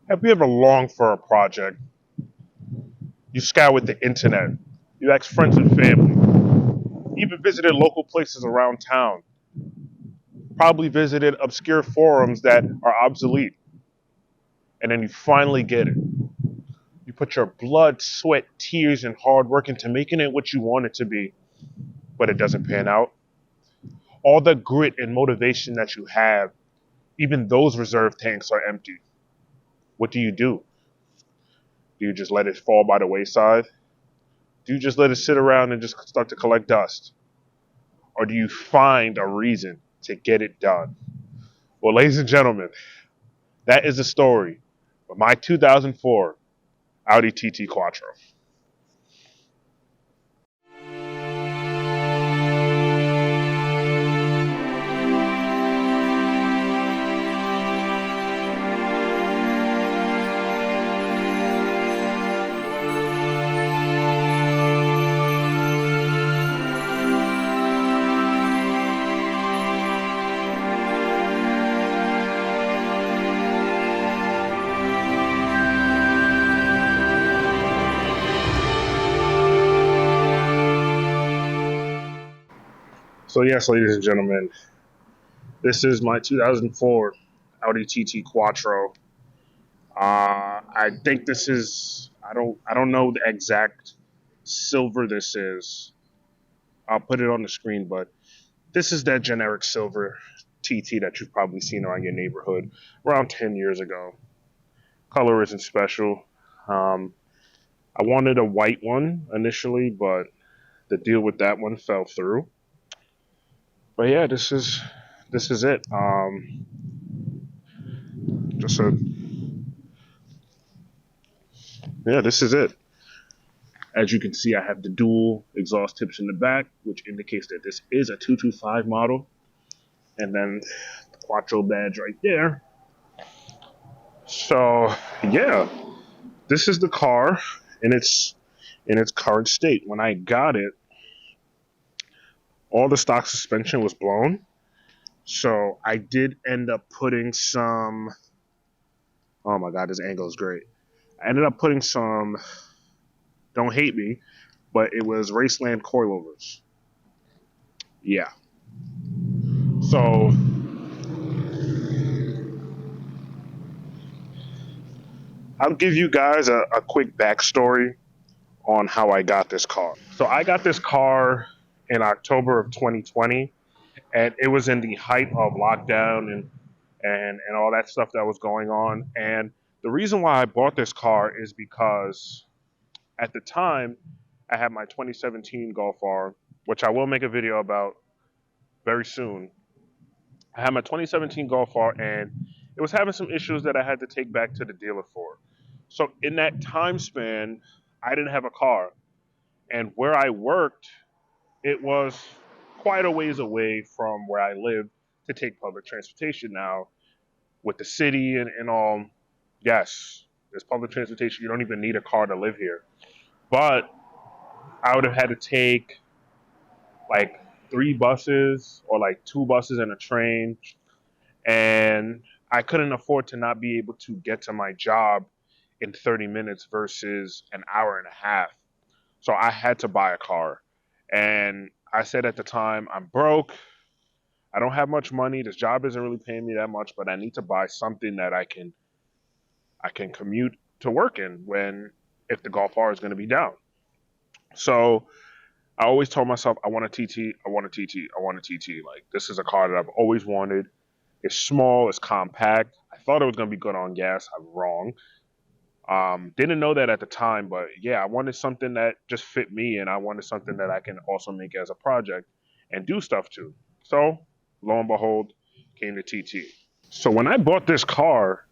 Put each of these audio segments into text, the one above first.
Have you ever longed for a project? You scoured the internet. You asked friends and family. Even visited local places around town. Probably visited obscure forums that are obsolete. And then you finally get it. You put your blood, sweat, tears, and hard work into making it what you want it to be, but it doesn't pan out. All the grit and motivation that you have, even those reserve tanks are empty. What do? Do you just let it fall by the wayside? Do you just let it sit around and just start to collect dust? Or do you find a reason to get it done? Well, ladies and gentlemen, that is the story of my 2004 Audi TT Quattro. So, yes, ladies and gentlemen, this is my 2004 Audi TT Quattro. I think this is I don't know the exact silver this is. I'll put it on the screen, but this is that generic silver TT that you've probably seen around your neighborhood around 10 years ago. Color isn't special. Um, I wanted a white one initially, but the deal with that one fell through. But yeah, this is it. Just a Yeah, this is it. As you can see, I have the dual exhaust tips in the back, which indicates that this is a 225 model. And then the Quattro badge right there. So yeah, this is the car in its current state. When I got it, all the stock suspension was blown. So I did end up putting some. Oh my god, this angle is great. I ended up putting some. Don't hate me, but it was Raceland coilovers. Yeah. So I'll give you guys a quick backstory on how I got this car. So I got this car in October of 2020, and it was in the height of lockdown and all that stuff that was going on. And the reason why I bought this car is because at the time I had my 2017 Golf R, which I will make a video about very soon. I had my 2017 Golf R, and it was having some issues that I had to take back to the dealer for. So in that time span, I didn't have a car, and where I worked, it was quite a ways away from where I lived to take public transportation. Now, with the city and all, yes, there's public transportation. You don't even need a car to live here. But I would have had to take like three buses or like two buses and a train, and I couldn't afford to not be able to get to my job in 30 minutes versus an hour and a half. So I had to buy a car. And I said at the time, I'm broke. I don't have much money. This job isn't really paying me that much, but I need to buy something that I can commute to work in when if the Golf R is going to be down. So I always told myself I want a TT, I want a TT, I want a TT. Like this is a car that I've always wanted. It's small, it's compact. I thought it was going to be good on gas. I'm wrong. Didn't know that at the time, but yeah, I wanted something that just fit me, and I wanted something that I can also make as a project and do stuff to. So, lo and behold, came the TT. So when I bought this car,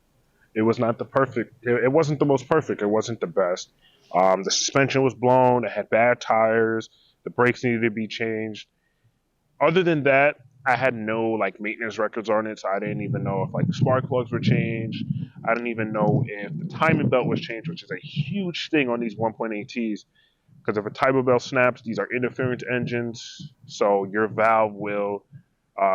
it was not the perfect. It wasn't the most perfect. It wasn't the best. The suspension was blown. It had bad tires. The brakes needed to be changed. Other than that, I had no like maintenance records on it, so I didn't even know if like the spark plugs were changed. I didn't even know if the timing belt was changed, which is a huge thing on these 1.8Ts. Because if a timing belt snaps, these are interference engines, so your valve will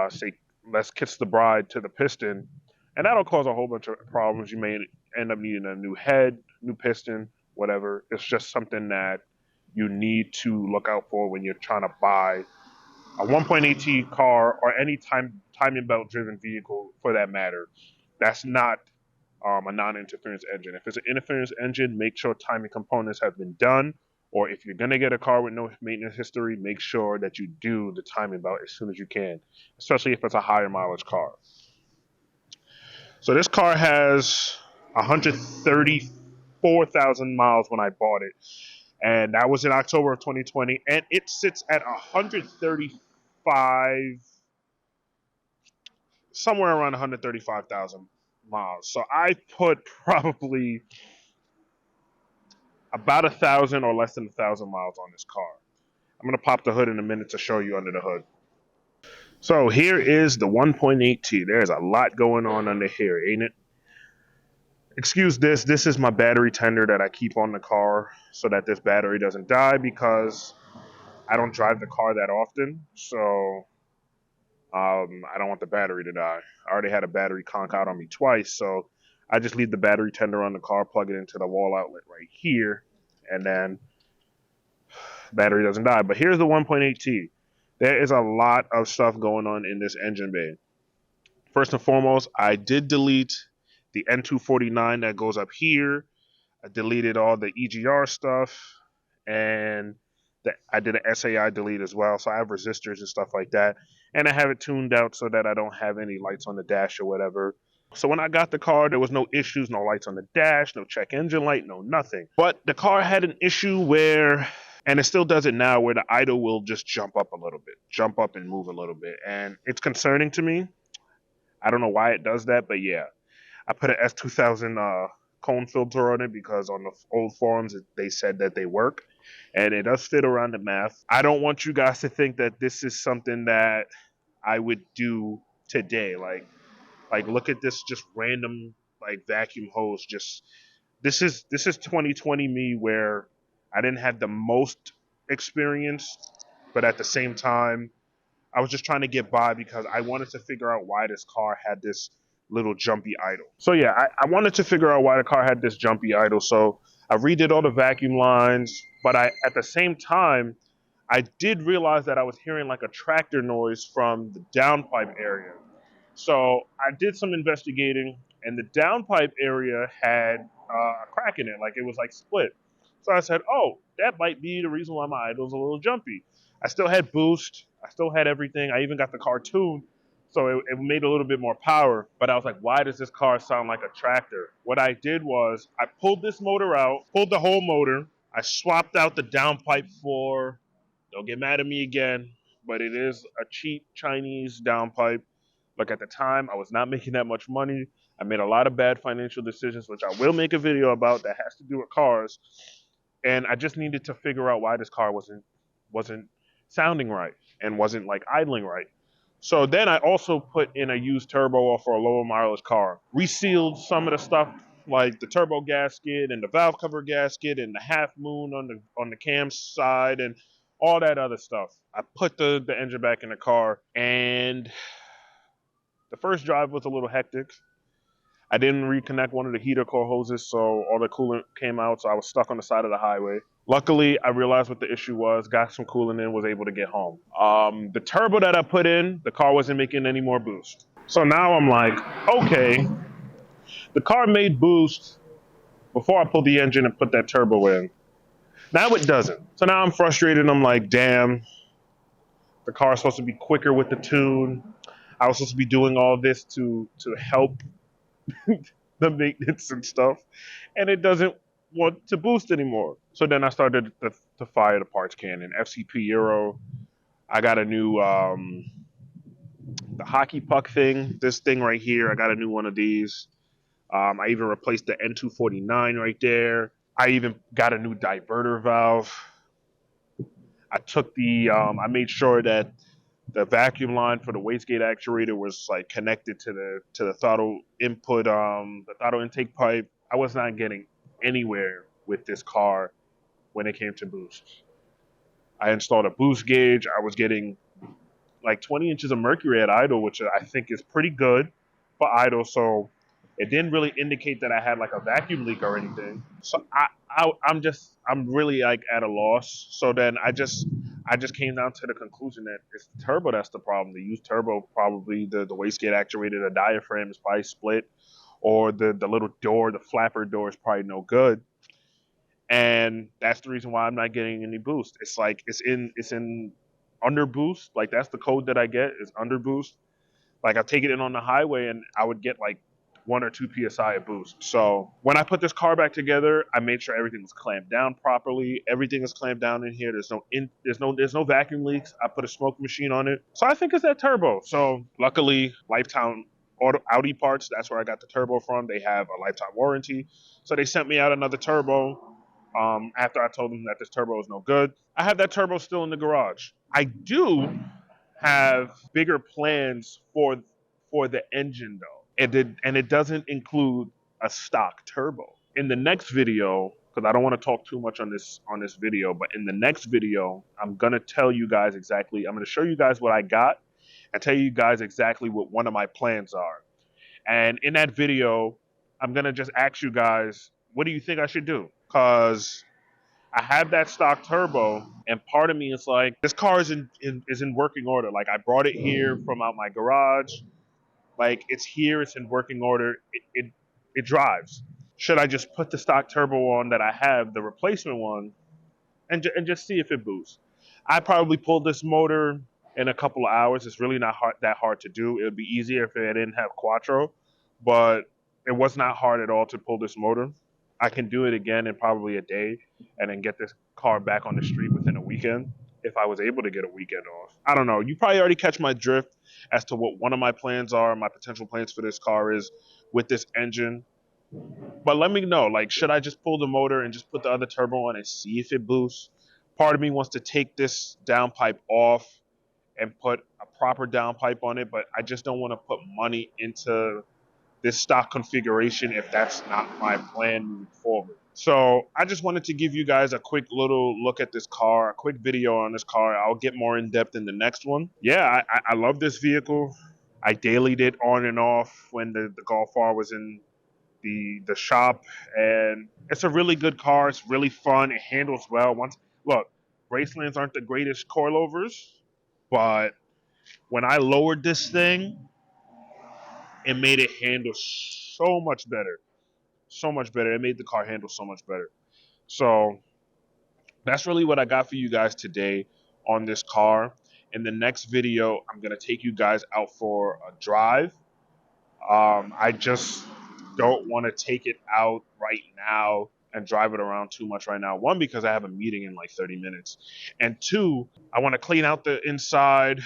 say "Let's kiss the bride" to the piston, and that'll cause a whole bunch of problems. You may end up needing a new head, new piston, whatever. It's just something that you need to look out for when you're trying to buy a 1.8T car or any timing belt driven vehicle for that matter. That's not a non-interference engine. If it's an interference engine, make sure timing components have been done. Or if you're gonna get a car with no maintenance history, make sure that you do the timing belt as soon as you can, especially if it's a higher mileage car. So this car has 134,000 miles when I bought it, and that was in October of 2020, and it sits at 135, somewhere around 135,000 miles. So I put probably about 1,000 or less than 1,000 miles on this car. I'm gonna pop the hood in a minute to show you under the hood. So here is the 1.8T. There's a lot going on under here, ain't it? Excuse this. This is my battery tender that I keep on the car so that this battery doesn't die because I don't drive the car that often. So I don't want the battery to die. I already had a battery conk out on me twice, so I just leave the battery tender on the car, plug it into the wall outlet right here, and then battery doesn't die. But here's the 1.8T. There is a lot of stuff going on in this engine bay. First and foremost, I did delete the N249 that goes up here. I deleted all the EGR stuff, and I did an SAI delete as well. So I have resistors and stuff like that. And I have it tuned out so that I don't have any lights on the dash or whatever. So when I got the car, there was no issues, no lights on the dash, no check engine light, no nothing. But the car had an issue where, and it still does it now, where the idle will just jump up a little bit, jump up and move a little bit. And it's concerning to me. I don't know why it does that, but yeah. I put an S2000 cone filter on it because on the old forums they said that they work, and it does fit around the math. I don't want you guys to think that this is something that I would do today. Like look at this just random like vacuum hose. Just this is 2020 me where I didn't have the most experience, but at the same time I was just trying to get by because I wanted to figure out why this car had this little jumpy idle. So yeah, I wanted to figure out why the car had this jumpy idle. So I redid all the vacuum lines, but at the same time, I did realize that I was hearing like a tractor noise from the downpipe area. So I did some investigating, and the downpipe area had a crack in it, like it was like split. So I said, oh, that might be the reason why my idle's a little jumpy. I still had boost, I still had everything. I even got the car tuned, so it made a little bit more power. But I was like, why does this car sound like a tractor? What I did was I pulled this motor out, pulled the whole motor. I swapped out the downpipe for, don't get mad at me again, but it is a cheap Chinese downpipe. Look, at the time, I was not making that much money. I made a lot of bad financial decisions, which I will make a video about that has to do with cars. And I just needed to figure out why this car wasn't sounding right and wasn't like idling right. So then I also put in a used turbo for a lower mileage car. Resealed some of the stuff like the turbo gasket and the valve cover gasket and the half moon on the cam side and all that other stuff. I put the engine back in the car, and the first drive was a little hectic. I didn't reconnect one of the heater core hoses, so all the coolant came out, so I was stuck on the side of the highway. Luckily, I realized what the issue was, got some coolant in, was able to get home. The turbo that I put in, the car wasn't making any more boost. So now I'm like, okay, the car made boost before I pulled the engine and put that turbo in. Now it doesn't. So now I'm frustrated. I'm like, damn, the car's supposed to be quicker with the tune. I was supposed to be doing all this to help the maintenance and stuff, and it doesn't want to boost anymore. So then I started to fire the parts can in FCP Euro. I got a new the hockey puck thing, this thing right here. I got a new one of these. I even replaced the N249 right there. I even got a new diverter valve. I took I made sure that the vacuum line for the wastegate actuator was like connected to the throttle input, the throttle intake pipe. I was not getting anywhere with this car when it came to boost. I installed a boost gauge. I was getting like 20 inches of mercury at idle, which I think is pretty good for idle. So It didn't really indicate that I had like a vacuum leak or anything. So I'm really like at a loss. So then I just came down to the conclusion that it's the turbo that's the problem. The used turbo, probably the wastegate actuator, the diaphragm is probably split, or the little door, the flapper door is probably no good. And that's the reason why I'm not getting any boost. It's like it's in under boost. Like that's the code that I get is under boost. Like I take it in on the highway and I would get like 1 or 2 psi of boost. So when I put this car back together, I made sure everything was clamped down properly. Everything is clamped down in here. There's no vacuum leaks. I put a smoke machine on it. So I think it's that turbo. So luckily, Lifetime Audi parts. That's where I got the turbo from. They have a lifetime warranty. So they sent me out another turbo. After I told them that this turbo is no good, I have that turbo still in the garage. I do have bigger plans for the engine though, and it doesn't include a stock turbo. In the next video, because I don't want to talk too much on this video, but in the next video, I'm gonna tell you guys exactly. I'm gonna show you guys what I got and tell you guys exactly what one of my plans are. And in that video, I'm gonna just ask you guys, what do you think I should do? Because I have that stock turbo, and part of me is like, this car is in working order. Like I brought it here from out my garage. Like it's here, it's in working order. It drives. Should I just put the stock turbo on that I have, the replacement one, and just see if it boosts? I probably pulled this motor in a couple of hours. It's really not that hard to do. It would be easier if it didn't have quattro, but it was not hard at all to pull this motor. I can do it again in probably a day and then get this car back on the street within a weekend if I was able to get a weekend off. I don't know. You probably already catch my drift as to what one of my plans are, my potential plans for this car is with this engine. But let me know, like, should I just pull the motor and just put the other turbo on and see if it boosts? Part of me wants to take this downpipe off and put a proper downpipe on it, but I just don't want to put money into this stock configuration if that's not my plan moving forward. So I just wanted to give you guys a quick little look at this car, a quick video on this car. I'll get more in depth in the next one. Yeah, I love this vehicle. I dailied it on and off when the Golf R was in the shop, and it's a really good car. It's really fun. It handles well. Once look, Gracelands aren't the greatest coilovers, but when I lowered this thing, it made it handle so much better. So much better. It made the car handle so much better. So that's really what I got for you guys today on this car. In the next video, I'm going to take you guys out for a drive. I just don't want to take it out right now and drive it around too much right now. One, because I have a meeting in like 30 minutes. And two, I want to clean out the inside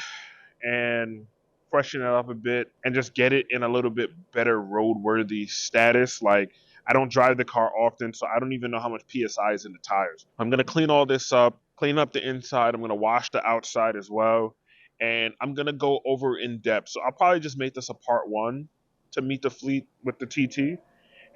and freshen it up a bit and just get it in a little bit better roadworthy status. Like I don't drive the car often, so I don't even know how much PSI is in the tires. I'm going to clean all this up, clean up the inside. I'm going to wash the outside as well. And I'm going to go over in depth. So I'll probably just make this a part one to meet the fleet with the TT.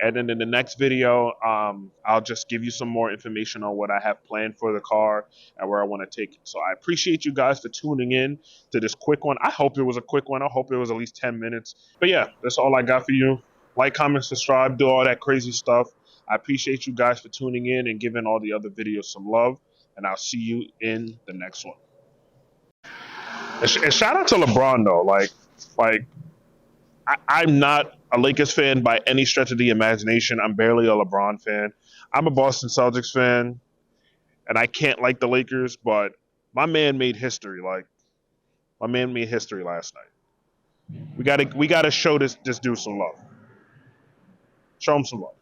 And then in the next video, I'll just give you some more information on what I have planned for the car and where I want to take it. So I appreciate you guys for tuning in to this quick one. I hope it was a quick one. I hope it was at least 10 minutes. But yeah, that's all I got for you. Like, comment, subscribe, do all that crazy stuff. I appreciate you guys for tuning in and giving all the other videos some love. And I'll see you in the next one. And shout out to LeBron, though. I'm not a Lakers fan by any stretch of the imagination. I'm barely a LeBron fan. I'm a Boston Celtics fan, and I can't like the Lakers, but my man made history. Like my man made history last night. We gotta show this dude some love. Show him some love.